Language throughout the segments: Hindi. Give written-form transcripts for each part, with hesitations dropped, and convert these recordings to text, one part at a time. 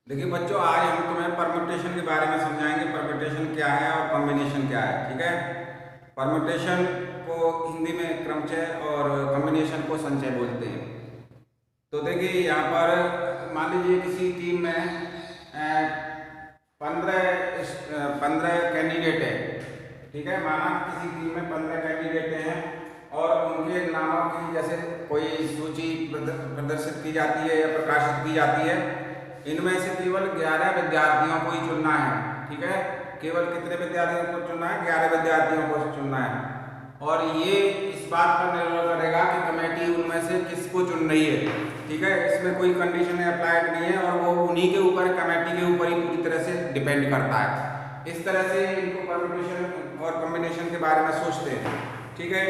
देखिए बच्चों, आज हम तुम्हें परम्यूटेशन के बारे में समझाएंगे। परम्यूटेशन क्या है और कॉम्बिनेशन क्या है। ठीक है। परम्यूटेशन को हिंदी में क्रमचय और कॉम्बिनेशन को संचय बोलते हैं। तो देखिए यहाँ पर मान लीजिए किसी टीम में 15 कैंडिडेट है। ठीक है, माना किसी टीम में 15 कैंडिडेट हैं और उनके नामों की जैसे कोई सूची प्रदर्शित की जाती है या प्रकाशित की जाती है। इनमें से केवल 11 विद्यार्थियों को ही चुनना है। ठीक है, केवल कितने विद्यार्थियों को चुनना है? 11 विद्यार्थियों को चुनना है। और ये इस बात पर निर्भर करेगा कि कमेटी उनमें से किसको चुन रही है। ठीक है, इसमें कोई कंडीशन अप्लाइड नहीं है और वो उन्हीं के ऊपर, कमेटी के ऊपर ही पूरी तरह से डिपेंड करता है। इस तरह से इनको परम्यूटेशन और कॉम्बिनेशन के बारे में सोचते हैं। ठीक है,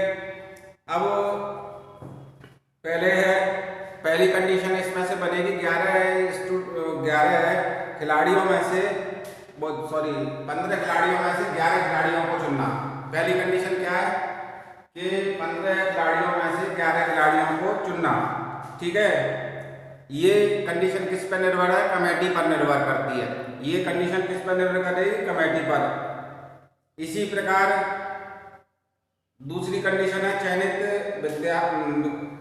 अब पहली कंडीशन इसमें से बनेगी 11 खिलाड़ियों में से 15 खिलाड़ियों में से 11 खिलाड़ियों को चुनना। पहली कंडीशन क्या है कि 15 खिलाड़ियों में से 11 खिलाड़ियों को चुनना। ठीक है, ये कंडीशन किस पर निर्भर है? कमेटी पर निर्भर करती है। ये कंडीशन किस पर निर्भर करेगी? कमेटी पर। इसी प्रकार दूसरी कंडीशन है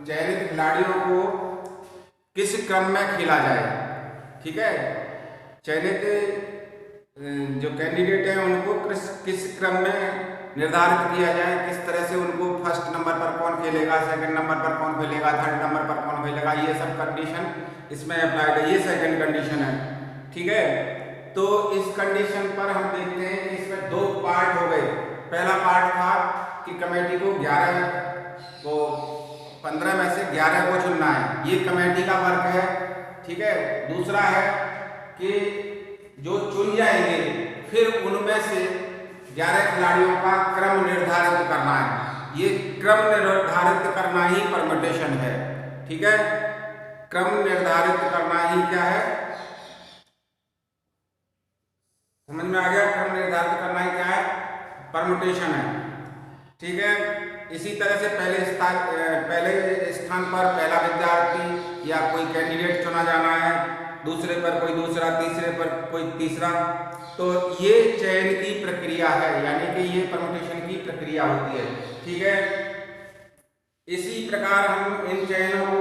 चयनित खिलाड़ियों को किस क्रम में खेला जाए। ठीक है, चयनित जो कैंडिडेट हैं उनको किस क्रम में निर्धारित किया जाए, किस तरह से उनको फर्स्ट नंबर पर कौन खेलेगा, सेकंड नंबर पर कौन खेलेगा, थर्ड नंबर पर कौन खेलेगा, ये सब कंडीशन इसमें अप्लाइड है। ये सेकंड कंडीशन है। ठीक है, तो इस कंडीशन पर हम देखते हैं कि इसमें दो पार्ट हो गए। पहला पार्ट था कि कमेटी को 15 में से 11 को चुनना है, ये कमेटी का वर्क है। ठीक है, दूसरा है कि जो चुन जाएंगे फिर उनमें से 11 खिलाड़ियों का क्रम निर्धारित करना है। ये क्रम निर्धारित करना ही परम्यूटेशन है। ठीक है, क्रम निर्धारित करना ही क्या है? समझ में आ गया? क्रम निर्धारित करना ही क्या है? परम्यूटेशन है। ठीक है, इसी तरह से पहले स्थान पर पहला विद्यार्थी या कोई कैंडिडेट चुना जाना है, दूसरे पर कोई दूसरा, तीसरे पर कोई तीसरा। तो ये चयन की प्रक्रिया है, यानी कि ये परम्यूटेशन की प्रक्रिया होती है। ठीक है, इसी प्रकार हम इन चयनों को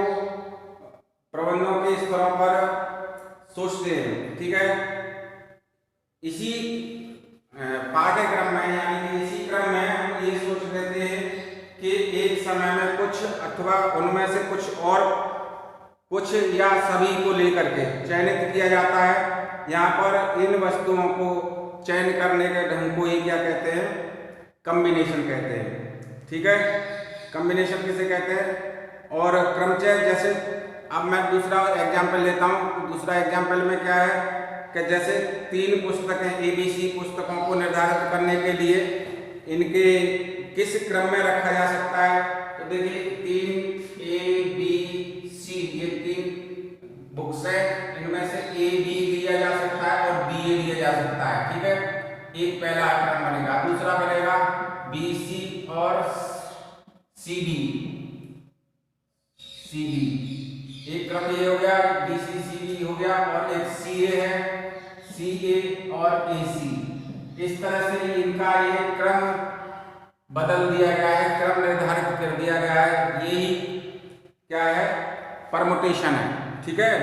प्रबंधों के स्तरों पर सोचते हैं। ठीक है, इसी पाठ्यक्रम में यानी कि इसी क्रम में हम ये सोच लेते हैं कि एक समय में कुछ अथवा उनमें से कुछ या सभी को लेकर के चयनित किया जाता है। यहाँ पर इन वस्तुओं को चयन करने के ढंग को ही क्या कहते हैं? कॉम्बिनेशन कहते हैं। ठीक है, कॉम्बिनेशन किसे कहते हैं? और क्रमचय, जैसे अब मैं दूसरा एग्जाम्पल लेता हूँ। दूसरा एग्जाम्पल में क्या है कि जैसे 3 पुस्तकें ABC पुस्तकों को निर्धारित करने के लिए इनके किस क्रम में रखा जा सकता है। तो देखिए 3 ABC, ये 3 बुक्स है, इनमें से AB लिया जा सकता है और BA लिया जा सकता है। ठीक है, एक पहला क्रम बनेगा। दूसरा बनेगा BC और CB। एक क्रम ये हो गया, BC CB हो गया, और एक CA है, CA और AC। इस तरह से इनका ये क्रम बदल दिया गया है, क्रम निर्धारित कर दिया गया है। यही क्या है? परम्यूटेशन है। ठीक है,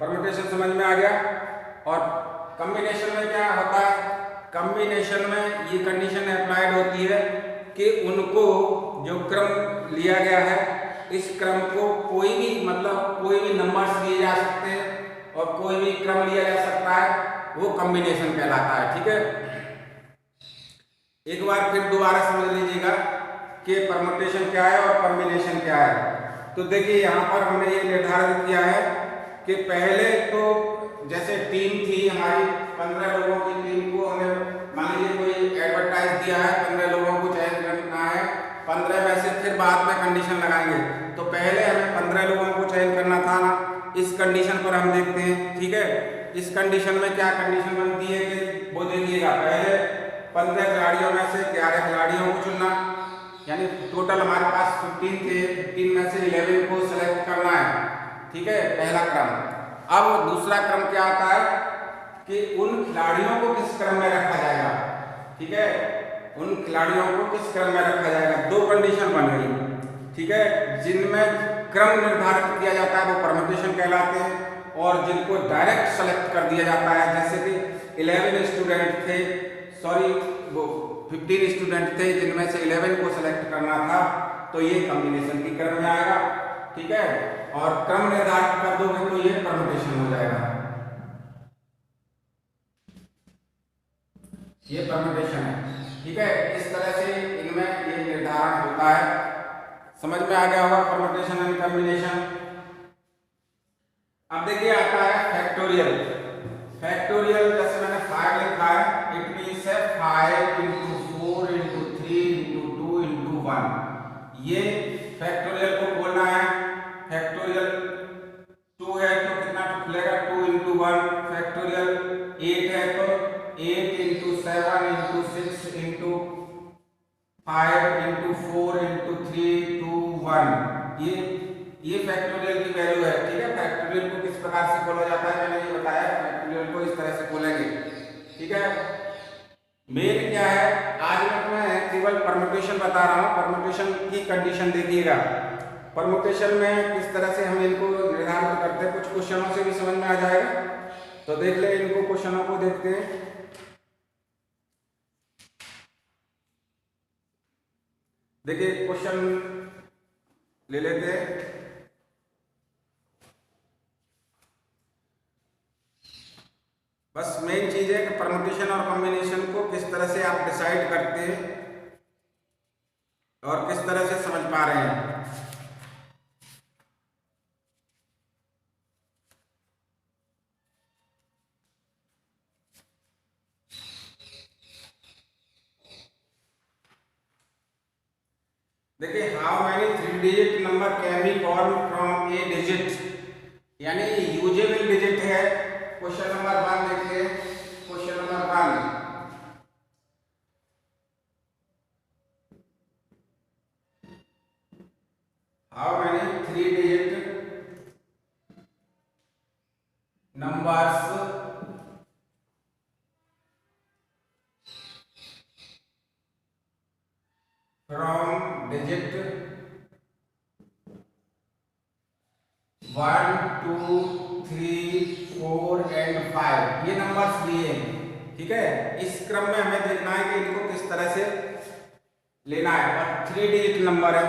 परम्यूटेशन समझ में आ गया। और कॉम्बिनेशन में क्या होता है? कॉम्बिनेशन में ये कंडीशन अप्लाइड होती है कि उनको जो क्रम लिया गया है, इस क्रम को कोई भी नंबर्स दिए जा सकते हैं और कोई भी क्रम लिया जा सकता है, वो कॉम्बिनेशन कहलाता है। ठीक है, एक बार फिर दोबारा समझ लीजिएगा कि परम्यूटेशन क्या है और कॉम्बिनेशन क्या है। तो देखिए यहाँ पर हमने ये निर्धारित किया है कि पहले तो जैसे टीम थी हमारी, 15 लोगों की टीम को हमें मान लीजिए कोई एडवर्टाइज दिया है, 15 लोगों को चयन करना है। 15 में से फिर बाद में कंडीशन लगाएंगे, तो पहले हमें 15 लोगों को चयन करना था ना। इस कंडीशन पर हम देखते हैं। ठीक है, इस कंडीशन में क्या कंडीशन बनती है कि वो देखिएगा, पहले 15 खिलाड़ियों में से 11 खिलाड़ियों को चुनना, यानी टोटल हमारे पास 15 थे, 15 में से 11 को सेलेक्ट करना है। ठीक है, पहला क्रम। अब दूसरा क्रम क्या आता है कि उन खिलाड़ियों को किस क्रम में रखा जाएगा, ठीक है, उन खिलाड़ियों को किस क्रम में रखा जाएगा। दो कंडीशन बन गई, ठीक है, जिनमें क्रम निर्धारित किया जाता है वो परम्यूटेशन कहलाते हैं, और जिनको डायरेक्ट सेलेक्ट कर दिया जाता है, जैसे कि 11 स्टूडेंट थे, सॉरी वो 15 स्टूडेंट थे जिनमें से 11 को सेलेक्ट करना था, तो ये कॉम्बिनेशन की क्रम में आएगा, ठीक है, और क्रम निर्धारित कर दोगे तो ये परम्यूटेशन हो जाएगा, ये परम्यूटेशन है, ठीक है। इस तरह से इनमें ये निर्धारण होता है। समझ में आ गया होगा परम्यूटेशन एंड कॉम्बिनेशन। अब देखिए आता है फैक्टोरियल। फैक्टोरियल जैसे मैंने 5 लिखा है, इट मींस है 5 into 4 into 3 into 2 into 1। ये फैक्टोरियल को बोलना है। फैक्टोरियल 2 है तो कितना खुलेगा, 2 into 1। फैक्टोरियल 8 है तो 8 into 7 into 6 into 5 into 4 into 3 to 1। ये फैक्टोरियल की वैल्यू है, ठीक है। फैक्टोरियल को किस प्रकार से खोला जाता है मैंने ये बताया, फैक्टोरियल को इस तरह से खोलेंगे, ठीक है। मेन क्या है, आज मैं केवल परम्यूटेशन बता रहा हूँ। परम्यूटेशन की कंडीशन देखिएगा, परम्यूटेशन में किस तरह से हम इनको निर्धारित करते हैं, कुछ क्वेश्चनों से भी समझ में आ जाएगा। तो देख ले, इनको क्वेश्चनों को देखते हैं। देखिए क्वेश्चन ले लेते हैं। बस मेन चीज है कि परम्यूटेशन और कॉम्बिनेशन को किस तरह से आप डिसाइड करते हैं और किस तरह से समझ पा रहे हैं। देखिए how many 3 digit number can be form from A digit, यानी यूजेबल डिजिट है। क्वेश्चन नंबर 1 देखिए, question number 1, how many 3 digit numbers from digit 1 2 3 4 and 5, ये नंबर्स दिए हैं, ठीक है। इस क्रम में हमें देखना है कि इनको किस तरह से लेना है। और 3 डिजिट नंबर है,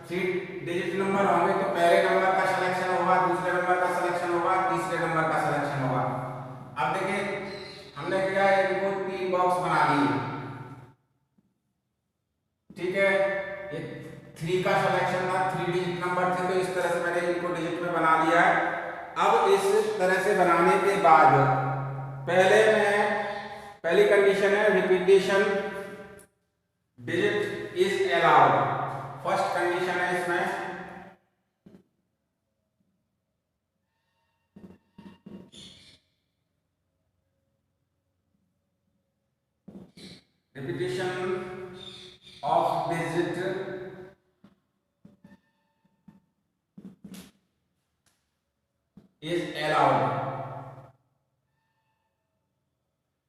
3 डिजिट नंबर होंगे तो पहले नंबर का सिलेक्शन होगा, दूसरे नंबर का सिलेक्शन होगा, तीसरे नंबर का सिलेक्शन होगा। अब देखिए हमने क्या है, इनको 3 बॉक्स बना लिए, ठीक है। ये 3 का सिलेक्शन था, 3 डिजिट नंबर थे, तो इस तरह से मैंने इनको डिजिट में बना लिया है। अब इस तरह से बनाने के बाद पहली कंडीशन है repetition digit is allowed. First condition है इसमें repetition of digit is allowed,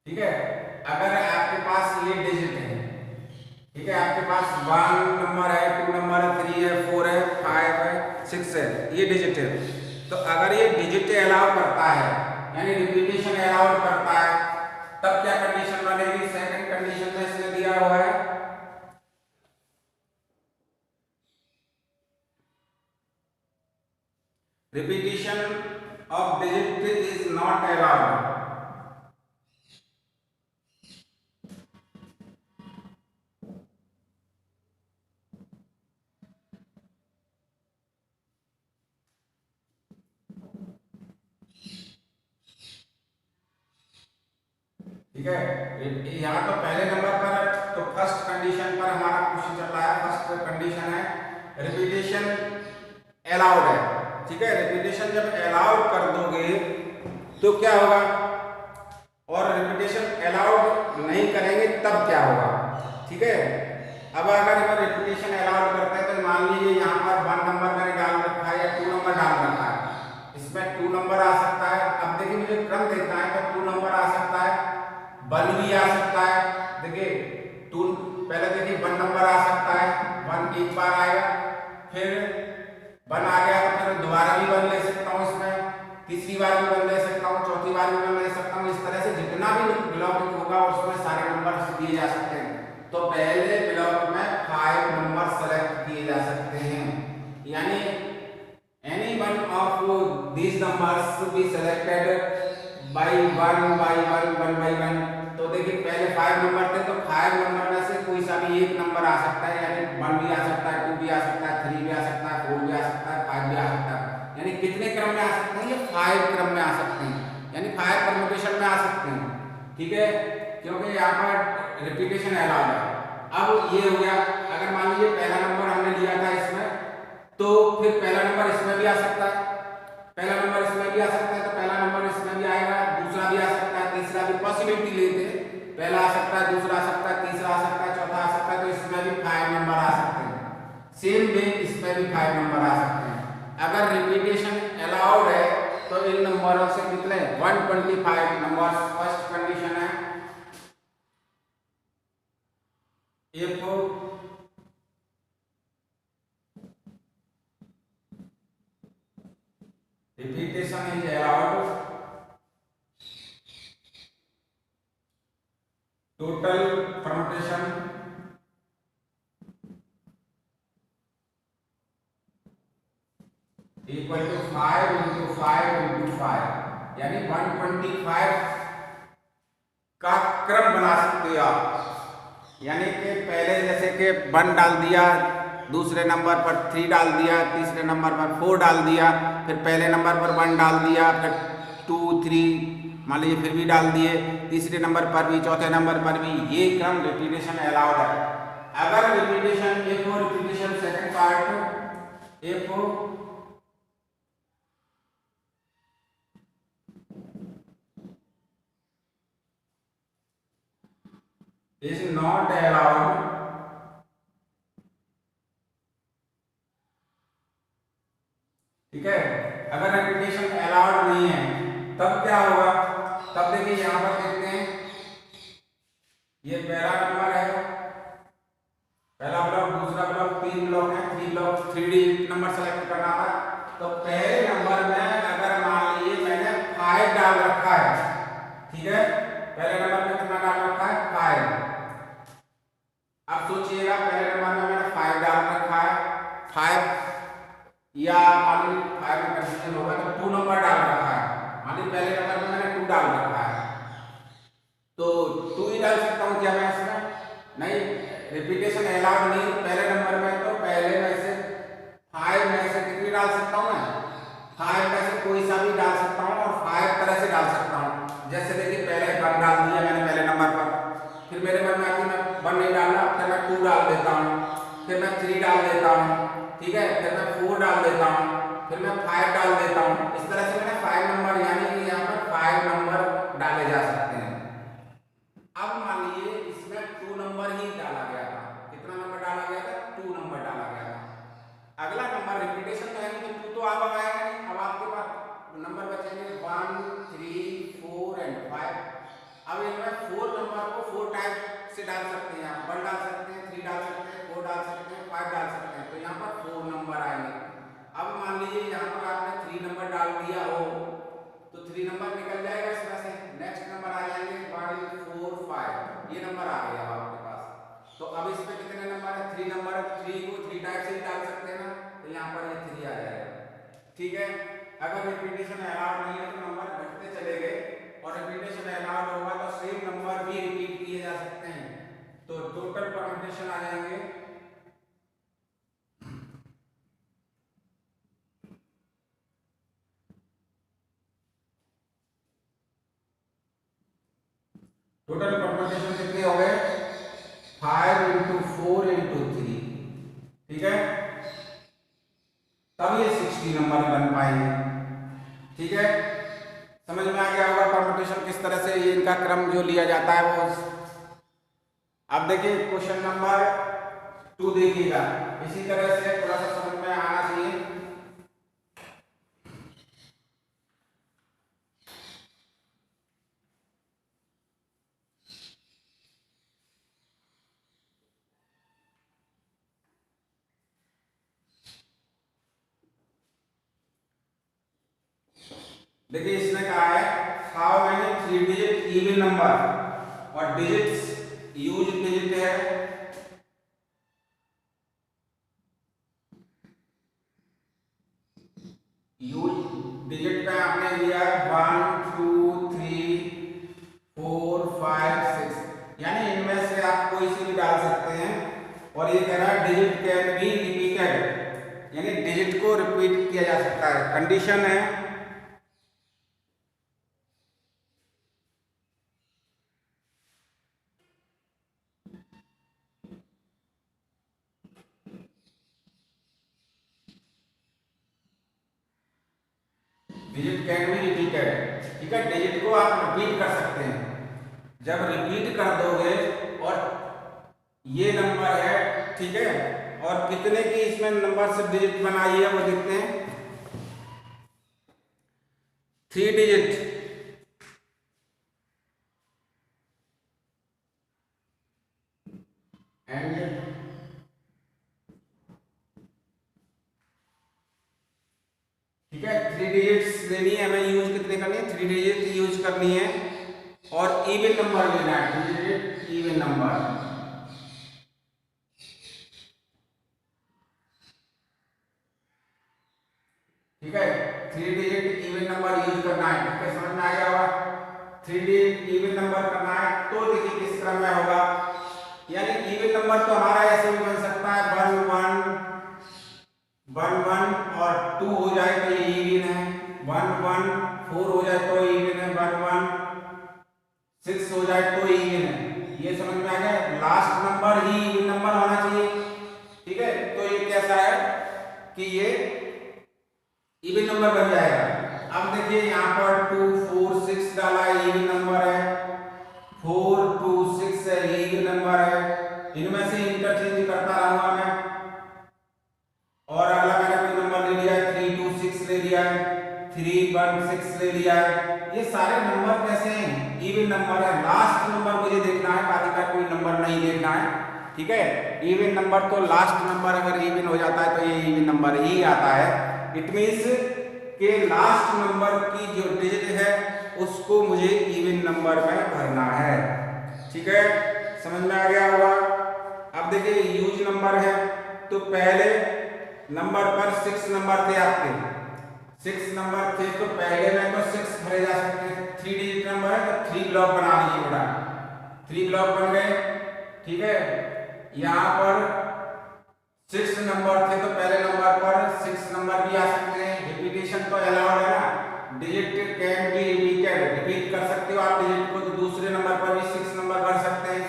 ठीक है। अगर आपके पास ये डिजिट है, ठीक है, आपके पास 1 नंबर है, 2 नंबर है, 3 है, 4 है, 5 है, 6 है, ये डिजिट है, तो अगर ये डिजिट अलाउ करता है यानी रिपीटेशन अलाउ करता है, तब क्या कंडीशन बनेगी। सेकंड कंडीशन में इसने दिया हुआ है repetition of digit is not allowed. ठीक है, यहाँ तो पहले नंबर पर तो फर्स्ट कंडीशन पर हमारा क्वेश्चन चल रहा है। फर्स्ट कंडीशन है रिपीटेशन अलाउड है, ठीक है। रिपीटेशन जब अलाउड कर दोगे तो क्या होगा, और रिपीटेशन अलाउड नहीं करेंगे तब क्या होगा, ठीक है। अब अगर हम रिपीटेशन अलाउड करते हैं तो मान लीजिए यहाँ पर 1 नंबर मैंने डाल रखा है या 2 नंबर डाल रखा है, इसमें 2 नंबर आ सकता है। अब देखिए मुझे क्रम देखना है तो 2 नंबर आ सकता है, 1 भी आ सकता है। देखिए 2 पहले देखिए 1 नंबर आ सकता है, 1 एक बार आएगा, फिर 1 आ गया तो फिर दोबारा भी 1 ले सकता हूँ इसमें, तीसरी बार भी 1 ले सकता हूँ, चौथी बार भी 1 ले सकता हूँ। इस तरह से जितना भी ब्लॉक होगा उसमें सारे नंबर दिए जा सकते हैं। तो पहले ब्लॉक में 5 नंबर सेलेक्ट किए जा सकते हैं, यानी any one of these numbers to be selected by 1 by 1 1 by 1। तो देखिए पहले 5 नंबर थे तो 5 नंबर में से कोई सा भी एक नंबर आ सकता है, यानी 1 भी आ सकता है, 2 भी आ सकता है, 3 भी आ सकता है, 4 भी आ सकता है, 5 भी आ सकता है। यानी कितने क्रम में आ सकते हैं? ये 5 क्रम में आ सकते हैं, यानी 5 परम्यूटेशन में आ सकते हैं। ठीक है, क्योंकि यहाँ पर रिपीटेशन अलाउड है। अब ये हो गया, अगर मान लीजिए पहला नंबर हमने लिया था इसमें, तो फिर पहला नंबर इसमें भी आ सकता है, पहला नंबर इसमें भी आ सकता है, तो पहला नंबर इसमें भी आएगा, दूसरा भी आ सकता है, तीसरा भी, पॉसिबिलिटी लेते हैं, पहला आ सकता है, दूसरा आ सकता है, तीसरा आ सकता है, चौथा आ सकता है, तो इसमें भी 5 नंबर आ सकते हैं। सेम वे इसमें भी 5 नंबर आ सकते हैं। अगर रिपीटेशन अलाउड है तो इन नंबरों से कितने 125 नंबर फर्स्ट कंडीशन है। If repetition is allowed, total permutation equal to 5 into 5 into 5, यानी 125 का क्रम बना सकते हो आप। यानी कि पहले जैसे कि 1 डाल दिया, दूसरे नंबर पर 3 डाल दिया, तीसरे नंबर पर 4 डाल दिया, फिर पहले नंबर पर 1 डाल दिया, फिर 2 3 मान लीजिए फिर भी डाल दिए, तीसरे नंबर पर भी, चौथे नंबर पर भी, ये क्रम रिपीटेशन अलाउड है। अगर रिपीटेशन एक हो, रिपीटेशन सेकंड पार्ट एक हो, is not allowed, ठीक है। अगर रिपीटेशन अलाउड नहीं है तब क्या होगा? तब देखिए यहां पर देखते हैं, ये पहला नंबर है, पहला ब्लॉक, दूसरा ब्लॉक, 3 ब्लॉक है, 3 ब्लॉक 3D नंबर सेलेक्ट करना था। तो पहले नंबर में अगर मान लीजिए मैंने 5 डाल रखा है, ठीक है, पहले नंबर में कितना डाल रखा है? 5। अब सोचिएगा पहले नंबर में मैंने 5 डाल रखा है, 5 या मान लीजिए 5 में कंफ्यूजन होगा तो 2 नंबर डाल रखा है, मान लीजिए पहले नंबर में मैंने 2 डाल रखा है, तो 2 ही डाल सकता हूँ क्या मैं इसमें? नहीं, रिपीटेशन अलाउड नहीं पहले नंबर में, तो पहले में से 5 में से कितनी डाल सकता हूँ मैं? 5 में से कोई सा भी डाल सकता हूँ और 5 तरह से डाल सकता हूँ। जैसे देखिए पहले 1 डाल दिया मैंने पहले नंबर पर, फिर मेरे मन में आती मैं 1 नहीं डालना, फिर मैं 2 डाल देता हूँ, फिर मैं 3 डाल देता हूँ, ठीक है, फिर मैं 4 डाल देता हूँ, फिर मैं 5 डाल देता हूँ। इस तरह से मैंने 5 नंबर, यानी कि यहाँ पर 5 नंबर डाले जा सकते हैं। अब मान लीजिए इसमें 2 नंबर ही डाला गया था, कितना नंबर डाला गया था? 2 नंबर डाला गया था। अगला नंबर रिपीटेशन तो है नहीं, तो 2 तो अब आएगा नहीं, अब आपके पास नंबर बचेंगे 1 3 4 एंड 5। अब इनमें 4 नंबर को 4 टाइप से डाल सकते हैं आप, 1 डाल सकते हैं, 3 डाल सकते हैं, 4 डाल सकते हैं, 5 डाल सकते हैं, तो यहाँ पर 4 नंबर आएंगे। अब मान लीजिए यहाँ पर आपने 3 नंबर डाल दिया हो तो 3 नंबर निकल जाएगा इसमें से, नेक्स्ट नंबर आ जाएंगे 1 4 5, ये नंबर आ गया आपके पास। तो अब इस पे कितने नंबर है? 3 नंबर है, 3 को 3 टाइप से ही डाल सकते हैं ना, तो यहाँ पर ये 3 आ जाएगा, ठीक है। अगर रिपीटेशन अलाउड नहीं है तो नंबर घटते चले गए, और रिपीटेशन अलाउड होगा तो सेम नंबर भी रिपीट किए जा सकते हैं, तो टोटल परम्यूटेशन आ जाएंगे टोटल परम्यूटेशन कितने हो गए? 5 into 4 into 3, ठीक है, तब ये 60 नंबर बन पाएंगे, ठीक है। समझ में आ गया होगा परम्यूटेशन किस तरह से ये इनका क्रम जो लिया जाता है वो। अब देखिए क्वेश्चन नंबर 2 देखिएगा, इसी तरह से थोड़ा सा समझ में आना चाहिए। देखिए इसने कहा है how many 3 digit even number, और डिजिट्स यूज डिजिट है, यूज डिजिट का आपने लिया 1 2 3 4 5 6, यानी इनमें से आप कोई सी भी डाल सकते हैं। और ये कह रहा है डिजिट कैन बी रिपीटेड, यानी डिजिट को रिपीट किया जा सकता है। कंडीशन है डिजिट कैन बी रिपीटेड, ठीक है, डिजिट को आप रिपीट कर सकते हैं। जब रिपीट कर दोगे और ये नंबर है, ठीक है, और कितने की इसमें नंबर से डिजिट बनाई है वो देखते हैं। 3 डिजिट, एंड ठीक है 3 डिजिट्स लेनी है हमें, यूज कितने करनी है, 3 डिजिट यूज करनी है, और इवन नंबर लेना है, 3 डिजिट इवन नंबर। ठीक है 3 डिजिट इवन नंबर यूज करना है, ठीक है, समझ में आ गया होगा। 3 डिजिट इवन नंबर करना है तो देखिए किस क्रम में होगा, यानी इवन नंबर तो हमारा ऐसे भी बन सकता है 1 1 1 1 और 2 हो जाए तो ये इवन है, 1 1 4 हो जाए तो इवन है, 1 1 6 हो जाए तो इवन है। ये समझ में आ गया, लास्ट नंबर ही इवन नंबर होना चाहिए। ठीक है, तो ये कैसा है कि ये इवन नंबर बन जाएगा। अब देखिए यहाँ पर 2 4 6 डाला है, इवन नंबर है, 4 2 6 है, इवन नंबर है। इनमें से इंटरचेंज करता रहूंगा मैं, और अगला मैंने कोई नंबर ले लिया है, 3 2 6 ले लिया है, 3 1 6 ले लिया है। ये सारे नंबर कैसे हैं, इवन नंबर है। लास्ट नंबर मुझे देखना है, बाकी का कोई नंबर नहीं देखना है। ठीक है, इवन नंबर तो लास्ट नंबर अगर इवन हो जाता है तो ये इवन नंबर ही आता है। इट मींस के लास्ट नंबर की जो डिजिट है उसको मुझे इवन नंबर में भरना है। ठीक है, समझ में आ गया होगा। अब देखिए यूज नंबर है तो पहले नंबर पर 6 नंबर थे आपके, 6 नंबर थे तो पहले में तो 6 भरे जा सकते हैं। 3 डिजिट नंबर है तो 3 ब्लॉक बना लीजिए बेटा, 3 ब्लॉक बन गए। ठीक है, यहाँ पर 6 नंबर थे तो पहले नंबर पर 6 नंबर भी आ सकते हैं। रिपीटेशन तो अलाउड है ना, digit can be repeated, repeat कर सकते हो आप डिजिट को, तो दूसरे नंबर पर भी 6 नंबर भर सकते हैं।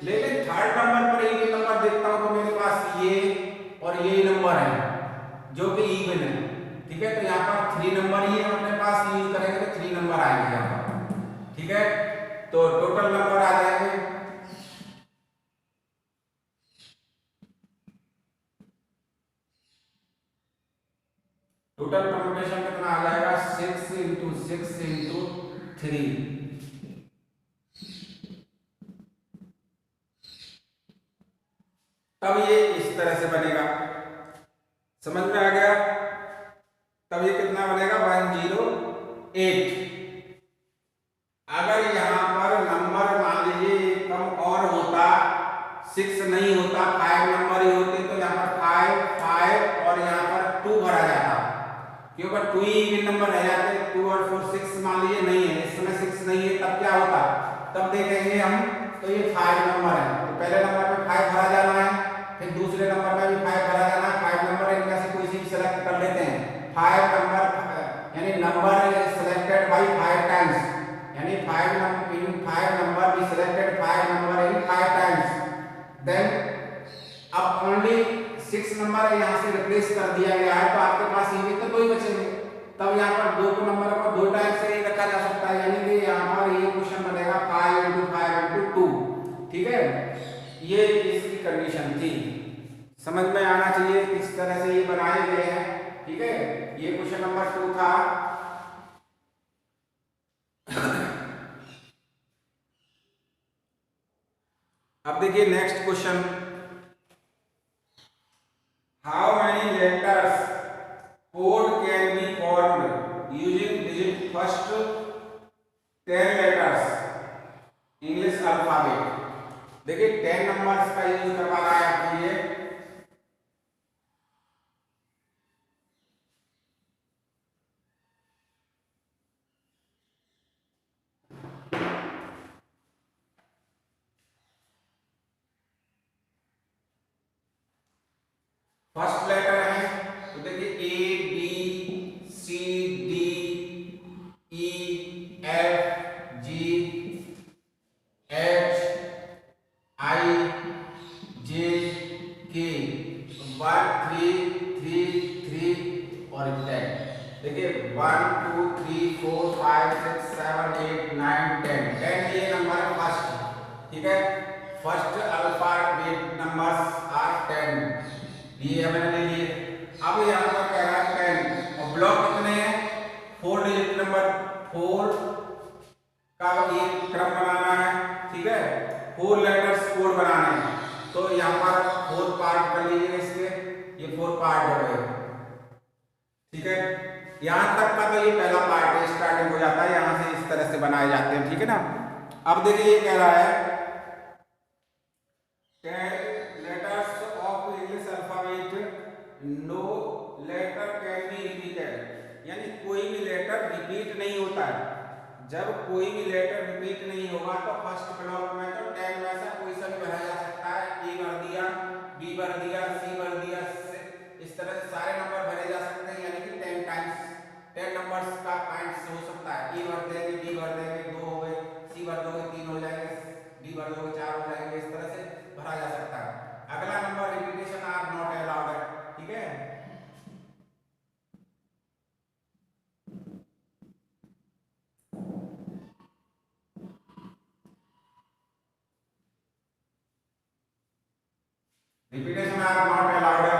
लेकिन थर्ड नंबर पर एक नंबर देखता हूं तो मेरे पास ये और ये नंबर है जो कि इवन है। ठीक है, तो यहाँ पर 3 नंबर ही है अपने पास, यूज करेंगे तो 3 नंबर आएंगे यहाँ पर। ठीक है, तो टोटल नंबर आ जाएंगे, टोटल परम्यूटेशन कितना आ जाएगा, 6 इंटू 6 इंटू 3। तब ये इस तरह से बनेगा, समझ में आ गया। तब ये कितना बनेगा, 108। अगर यहाँ पर नंबर मान लीजिए कम और होता, 6 नहीं होता, 5 नंबर ही होते तो यहाँ पर 5 5 और यहाँ पर 2 भरा जाता, क्योंकि 2 ही इवन नंबर रह जाते। 2 और 4 6 मान लीजिए नहीं है, इस समय 6 नहीं है, तब क्या होता, तब देखेंगे हम तो ये 5 नंबर है, तो पहले नंबर में 5 भरा जाना है, फिर दूसरे नंबर में भी 5 भरा जाना है। 5 नंबर इनमें से कोई सी सेलेक्ट कर लेते हैं। 5 नंबर यानी नंबर सेलेक्टेड बाई 5 टाइम्स, यानी 5 नंबर भी selected 5 number in 5 times, then अब ओनली 6 नंबर यहाँ से रिप्लेस कर दिया गया है, तो आपके पास इवन तो 2 ही बचेंगे। तब यहाँ पर 2 नंबर को 2 टाइम से ही रखा जा सकता है, यानी कि यहाँ पर ये क्वेश्चन बनेगा 5 इंटू 5 इंटू 2। ठीक है, ये इसकी कंडीशन थी, समझ में आना चाहिए किस तरह से ये बनाए गए हैं। ठीक है, ये क्वेश्चन नंबर 2 था। अब देखिए next question, how many letters code can be formed using digit first 10 letters English alphabet. देखिए 10 नंबर्स का यूज करवा रहा है आपके लिए। फर्स्ट लेटर है तो देखिए A B C D E F G H I J K 1 3 3 3 और 10। देखिए 1 2 3 4 5 6 7 8 9 10 10 ये नंबर है फर्स्ट। ठीक है, फर्स्ट अल्फाबेट नंबर्स आर 10। ये हमने ले लिए। अब यहाँ पर कह रहा है 10 और ब्लॉक कितने हैं? 4 डिजिट नंबर 4 का एक क्रम बनाना है। ठीक है, 4 लेटर्स कोड बनाने हैं। तो यहाँ पर 4 पार्ट कर लीजिए इसके, ये 4 पार्ट हो गए। ठीक है, यहाँ तक का तो ये पहला पार्ट है, स्टार्टिंग हो जाता है, यहाँ से इस तरह से बनाए जाते हैं। ठीक है ना। अब देखिए ये कह रहा है 10 letters of English alphabet, no letter can be repeated, यानी कोई भी लेटर रिपीट नहीं होता है। जब कोई भी लेटर रिपीट नहीं होगा तो फर्स्ट ब्लॉक में तो 10 में से कोई सा भी भरा जा सकता है। ए भर दिया, बी भर दिया, सी भर दिया, इस तरह से सारे नंबर भरे जा सकते हैं। यानी कि 10 टाइम्स 10 नंबर्स का काइंड्स हो सकता है। ए भर देंगे, बी भर देंगे, 2 हो गए, सी भर दोगे 3 हो जाएंगे, डी भर दोगे 4 हो जाएंगे। इस तरह से भरा जा सकता है। अगला number repetition are not allowed है। ठीक है, रिपीटेशन आर नॉट अलाउड है।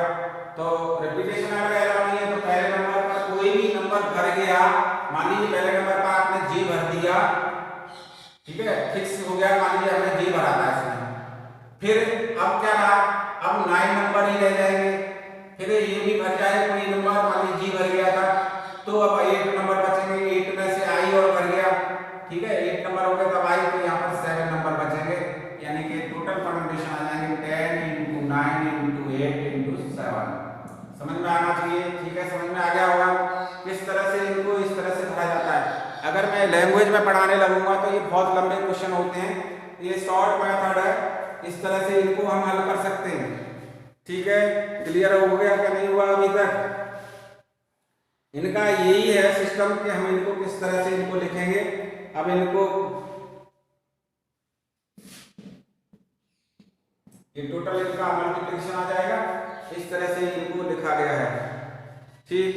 तो रिपीटेशन अगर अलाउड नहीं है तो पहले नंबर पर कोई भी नंबर भर गया, मान लीजिए पहले नंबर पर आपने जी भर दिया, ठीक है, फिक्स हो गया, मान लीजिए हमने जी भरा था इसमें, फिर अब क्या रहा, अब 9 नंबर ही रह जाएंगे। फिर ये भी भर जाए कोई नंबर, मान लीजिए जी भर गया था, तो अब 8 नंबर बचेंगे। 8 में से आई और भर गया, ठीक है, 8 नंबर हो गए, तब आई, तो यहाँ पर 7 नंबर बचेंगे। यानी कि टोटल परम्यूटेशन आ जाएंगे 10 × 9 × 8 × 7। समझ में आना चाहिए। ठीक है, समझ में आ गया होगा किस तरह से इनको इस तरह से भरा जाता है। अगर मैं लैंग्वेज में पढ़ाने लगूंगा तो ये बहुत लंबे क्वेश्चन होते हैं, ये शॉर्ट मेथड है, इस तरह से इनको हम हल कर सकते हैं। ठीक है, क्लियर हो गया क्या नहीं हुआ अभी तक? इनका यही है सिस्टम कि हम इनको किस तरह से इनको लिखेंगे। अब इनको ये टोटल इनका मल्टीप्लिकेशन आ जाएगा, इस तरह से इनको लिखा गया है। ठीक,